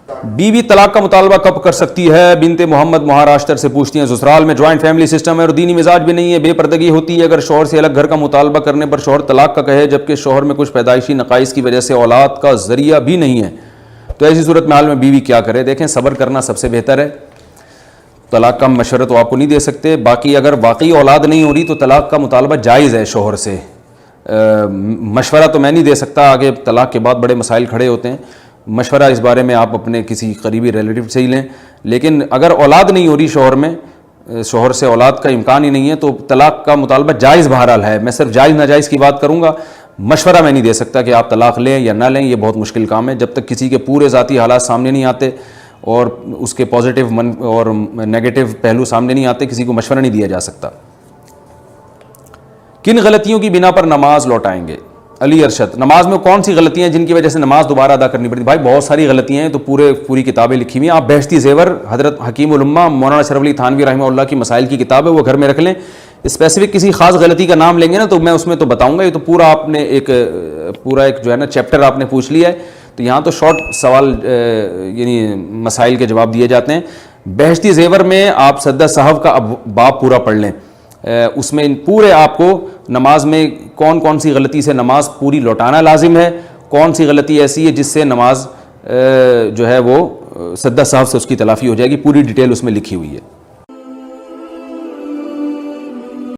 बीवी तलाक का मुतालबा कब कर सकती है? बिनते मोहम्मद महाराष्ट्र से पूछती हैं। ससुराल में जॉइंट फैमिली सिस्टम है और दीनी मिजाज भी नहीं है, बेपर्दगी होती है। अगर शौहर से अलग घर का मुतालबा करने पर शौहर तलाक का कहे जबकि शौहर में कुछ पैदाइशी नकाइस की वजह से औलाद का जरिया भी नहीं है, तो ऐसी सूरत में हाल में बीवी क्या करे? देखें, सब्र करना सबसे बेहतर है। तलाक का मशवरा तो आपको नहीं दे सकते। बाकी अगर वाकई औलाद नहीं हो रही तो तलाक का मुतालबा जायज़ है शौहर से। मशवरा तो मैं नहीं दे सकता, आगे तलाक के बाद बड़े मसाइल खड़े होते हैं। मशवरा इस बारे में आप अपने किसी करीबी रिलेटिव से ही लें। लेकिन अगर औलाद नहीं हो रही शौहर में, शौहर से औलाद का इम्कान ही नहीं है, तो तलाक का मुतालबा जायज़ बहरहाल है। मैं सिर्फ जायज़ नाजायज़ की बात करूँगा, मशवरा मैं नहीं दे सकता कि आप तलाक लें या ना लें। ये बहुत मुश्किल काम है। जब तक किसी के पूरे ज़ाती हालात सामने नहीं आते और उसके पॉजिटिव और नेगेटिव पहलू सामने नहीं आते, किसी को मशवरा नहीं दिया जा सकता। किन गलतियों की बिना पर नमाज लौटाएंगे? अली अरशद, नमाज में कौन सी गलतियां हैं जिनकी वजह से नमाज दोबारा अदा करनी पड़ती? भाई बहुत सारी गलतियां हैं, तो पूरी किताबें लिखी हुई हैं। आप बहश्ती ज़ेवर हज़रत हकीम उल उम्मा मौलाना अशरफ अली थानवी रहमहुल्लाह की मसाइल की किताब है, वो घर में रख लें। स्पेसिफिक किसी खास गलती का नाम लेंगे ना तो मैं उसमें तो बताऊंगा। ये तो पूरा आपने एक जो है ना चैप्टर आपने पूछ लिया है, तो यहाँ तो शॉर्ट सवाल यानी मसाइल के जवाब दिए जाते हैं। बहश्ती ज़ेवर में आप सद्दा साहब का बाब पूरा पढ़ लें, उसमें पूरे आपको नमाज में कौन कौन सी गलती से नमाज पूरी लौटाना लाजिम है, कौन सी गलती ऐसी है जिससे नमाज जो है वो सद्दा साहब से उसकी तलाफ़ी हो जाएगी, पूरी डिटेल उसमें लिखी हुई है।